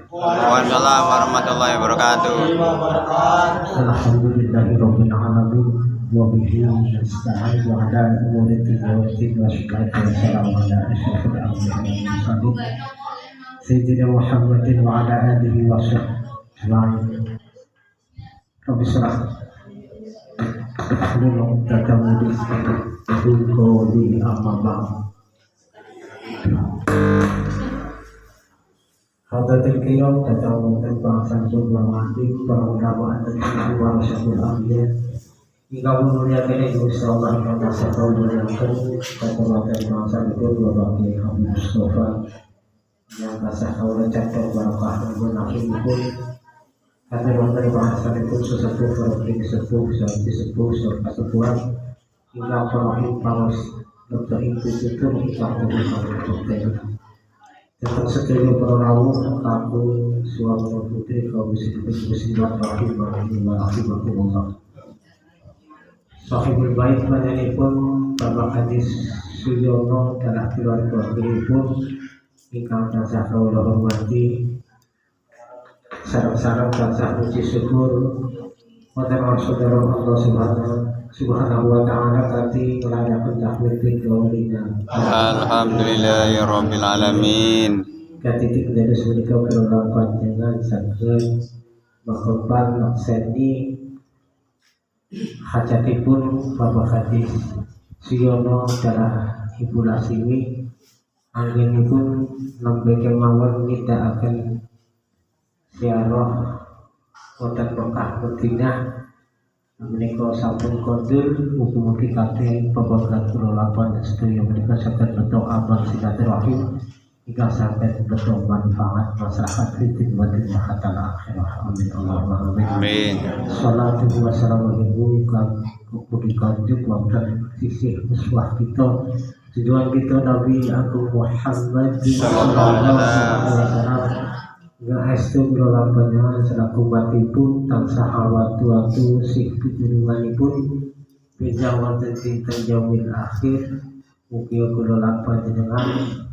Waalaikumsalam warahmatullahi wabarakatuh. Alhamdulillahirabbil alamin wa bihi nasta'in wa ala umuri dunya wa din wa salatu wassalamu ala asyrafil anbiya'i wal mursalin sayyidina Muhammadin wa ala alihi wa sahbihi. Rabbi shrah li sadri qawli amma ba'd. Hadirin kiram datang dan bahasan bermanfaat para ulama dan para syaikhul anbiya. Jika memuliakan Gusti Allah yang Maha Muliakan, kehormatan masa itu Bapak Kiai Habib Mustafa yang kasih kaula catur barakah dan nafi pun hadirin dari bahasan itu sesepuh berarti sesepuh sampai sesepuh serta sepuhan hingga para paus dokter itu hingga dokter tentang sekitar para rawuh kamu suami putri kaum muslimat rahimahullah. Sahibul bait panjenenganipun Bapak Hadis Suyono dan keluarga pun ingkang tansah kawula hormati, sareng-sareng tansah puji syukur wonten saudara Allah Subhanahu wa ta'ala kanthi nglayaken tahmid qaulina. Alhamdulillahirabbil alamin. Katitik dari menika kula panjenengan saged makempal laksani hajatipun Bapak Hadis Suyono darah Ibu Lasimi anggenipun nembe kemawon nindakaken ziarah wonten Mekah Madinah menika sampun kondur mugi-mugi kanthi pepegat kula lapan sedaya menika saged beto amal silaturahim hingga sampai beto manfaat masyarakat di dunia hatta akhirah. Amin Allahumma amin. Salatu wassalamu alaikum mugi kanjeng wonten sisih uswah kita tujuan kita Nabi Agung Muhammad sallallahu alaihi wasallam. Ngaestu kula panjenengan selaku batipun tansah awatu sih pitulunganipun pinjang wonten dinten yaumil akhir. Mugi kula panjenengan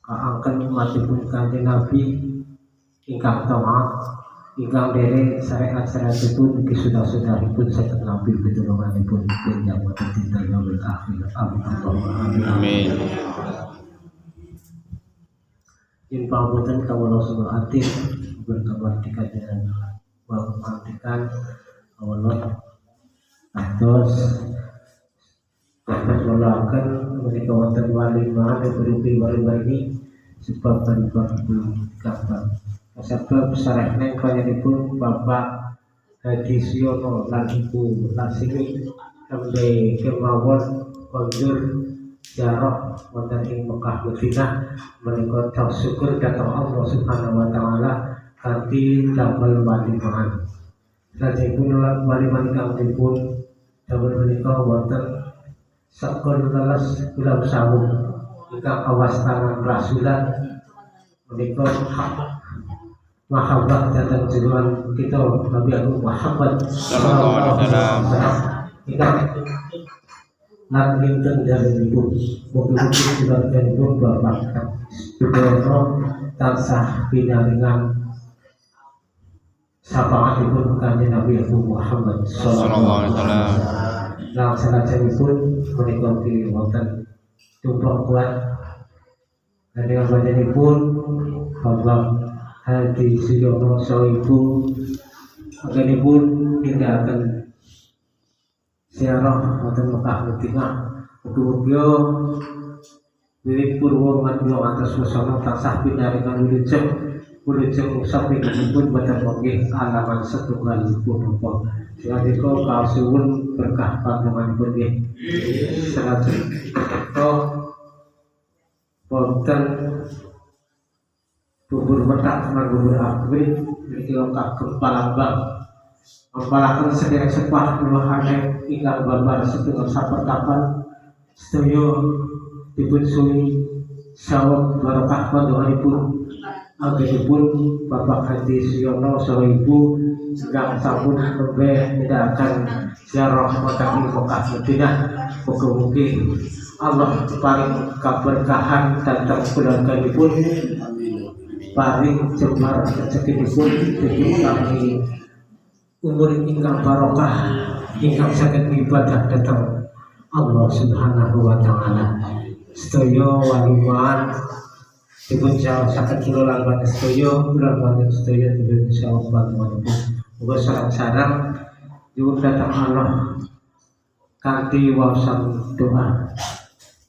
kaangken umatipun Kanjeng Nabi ingkang taat ingkang derek syariat-syariatipun mugi sunah-sunahipun saged nampi pitulunganipun pinjang wonten dinten yaumil akhir. Amin. Yang pambutan kawula sunatin berkabar dikajian mengartikan kawula atos melakukan mereka wonten walimah dan berupi walimah ini sebab berubah kabar sebab sarehna panjenenganipun Bapak Hadis Suyono lan Ibu Lasimi sampai kemawon kondur ziarah wonten ing Mekah Madinah menika syukur dhateng Allah Subhanahu wa taala kanthi damel walimahan. Lajengipun walimahan ingkang dipun damel menika wonten sakon leles bulan sawung ingkang awastanan rasulan menika mahabbah dhateng jenengan kita Nabi Agung Muhammad sallallahu alaihi wasallam ingkang lan linten dalipun mugi-mugi keluarganipun Bapak Sudono tansah pinaringan syafaatipun Kanjeng Nabi Muhammad sallallahu alaihi wasallam. Lan salajengipun menika wonten tumplak kuat dengan panjenenganipun Bapak Hadis Suyono Soibu anggenipun nindakaken ziarah wonten Mekah Madinah mugi-mugi wiwit purwa manungsa atas wasana tansah pinaringan wilujeng Kulujeng samping pun baca mungkin alaman setunggal punapa. Siadika kasuwun berkah panjenenganipun nggih. Selanjutnya wonten bubur petak lan bubur abrit niki kagem palambang. Mempalaken sedherek sepah nuwuhane ingkang babar setunggal sapertapan sedaya dipun suwi saweg barokah panjenenganipun. Agilipun Bapak Haji Suyono saha Ibu ingkang sampun nembe nindakaken ziarah makam Mekah Madinah. Mugi-mugi Allah paring kaberkahan dhateng keluarganipun, paring jembar rezekinipun, diparingi umur ingkang barokah, ingkang saged ibadah dhateng Allah Subhanahu wa taala. Sedaya waliwan dipun sakit kilo langgan sedaya, langgan sedaya dipun insyaallah panjenenganipun. Muga sareng-sareng nyuwun dhateng Allah kanthi waosan doa.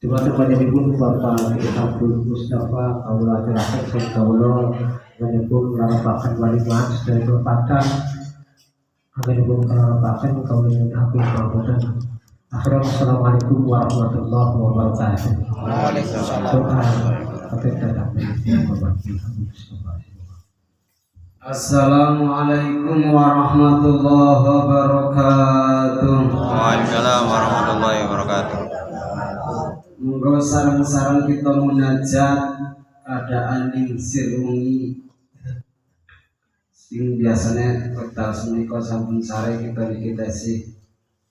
Dumateng panjenenganipun Bapak Abdul Mustafa kawula aturaken saking kawula panjenenganipun larepaken waliwan sedaya kepatan. Anggenipun kalarepaken kawula nyuwun pamunten. Assalamualaikum warahmatullahi wabarakatuh. Waalaikumsalam. Assalamualaikum warahmatullahi wabarakatuh. Waalaikumsalam warahmatullahi wabarakatuh. Monggo sareng-sareng kita munajat keadaan ing sirungi sing biasane wekdal menika sampun sare kita niki tasih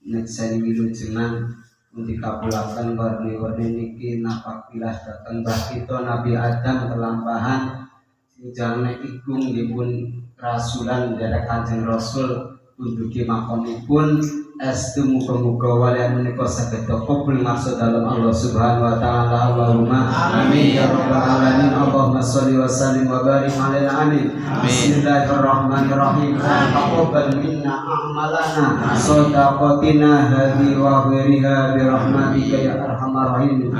nek sing wilujengan dikabulaken warni-warni niki napak pilas dateng mbah kita Nabi Adam kelampahan sinjane igung dipun rasulan dari Kanjeng Rasul pundugi makomipun estu muga-muga walian menika saged kabul maksud dalam Allah Subhanahu wa taala. Allahumma amin ya rabbal alamin. Allahumma shalli wa sallim wa barik alaihi amin. Bismillahirrahmanirrahim. Taqabbal minna a'malana shadaqatina hadhi wa ghairiha bi rahmatika ya arhamar rahim.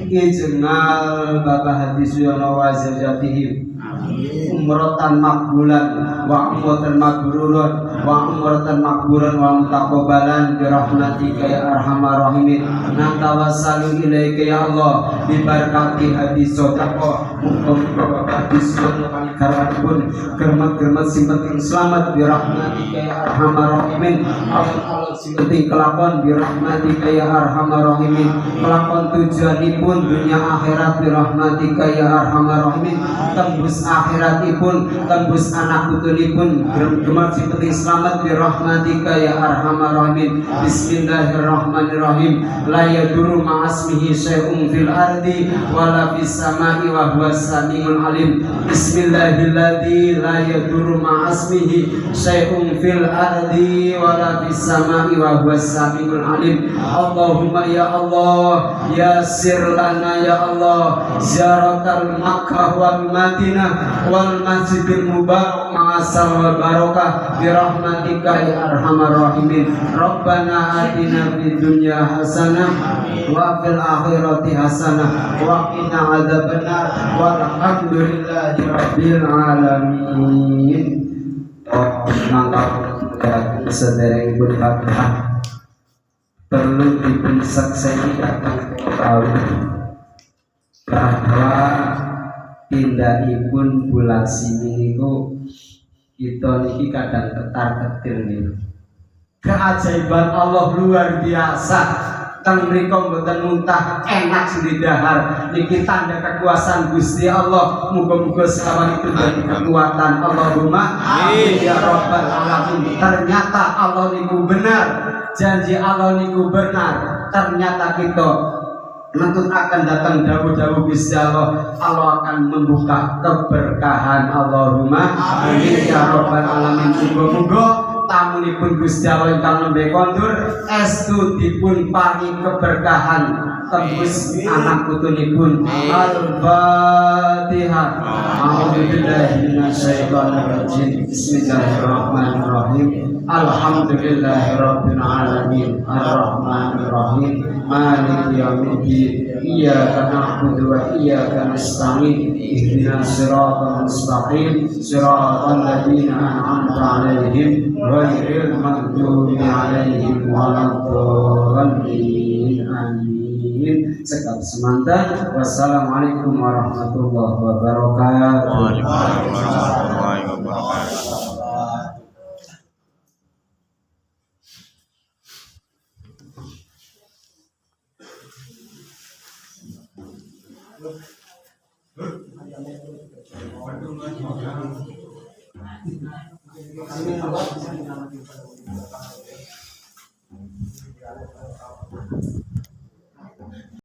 Ijnal Bapak Haji Suyono wa zawjatihi umratan makbulan wa umratan makburan wa umratan makburan wa mutaqabbalan bi rahmatika ya arhamar rahimin. Natawassalu ilaika ya Allah bi barakati hadis sodaqah. Muga-muga Bapak hadis kami karanipun germat-germat sing penting selamat bi rahmatika ya arhamar rahimin. Allah sing penting kelakon bi rahmatika ya arhamar rahimin. Kelakon tujuanipun dunia akhirat bi rahmatika ya arhamar rahimin. Tembus akhiratipun, tembus anak putulipun gemat sing penting selamat bi rahmatika ya arhamar rahimin. Bismillahirrahmanirrahim. La yadurru ma'asmihi syai'un fil ardi wala fis samai wa huwas samiul alim. Bismillahilladzi la yadurru ma'asmihi syai'un fil ardi wala fis samai wa huwas samiul alim. Allahumma ya Allah yassir lana ya Allah ziyaratal Makkah wal Madinah wal Masjidil Mubarak ma'asal wal barakah bi rahmatika ya arhamar rahimin. Rabbana atina fid dunya hasanah wa fil akhirati hasanah wa qina adzabannar walhamdulillahi rabbil alamin. Mangga sedereng berkah perlu dipensakseni datang tahu bahwa tindakipun bulan sini niku kita niki kadang ketar-ketir niku. Keajaiban Allah luar biasa. Teng mriku mboten muntah enak sing dahar niki tanda kekuasaan Gusti Allah. Muga-muga selawan itu dari kekuatan. Allahumma amin ya rabbal alamin. Ternyata Allah niku benar, janji Allah niku benar. Ternyata kita nentut akan datang dawuh-dawuh Gusti Allah. Allah akan membuka keberkahan. Allahumma amin ya rabbal alamin. Muga-muga tamunipun Gusti Allah ingkang nembe kondur estu dipun paringi keberkahan tembus anak putunipun. Al-Fatihah. A'udzu billahi minasyaitonir rajim. Bismillahirrahmanirrahim. Alhamdulillahirabbil alamin arrahmanir rahim maliki yaumiddin iyyaka na'budu wa iyyaka nasta'in ihdinas siratal mustaqim siratal ladzina an'amta 'alaihim ghairil maghdubi 'alaihim waladdallin amin. Sekap semanta. Wassalamualaikum warahmatullahi wabarakatuh. Waalaikumsalam warahmatullahi wabarakatuh. Terima kasih.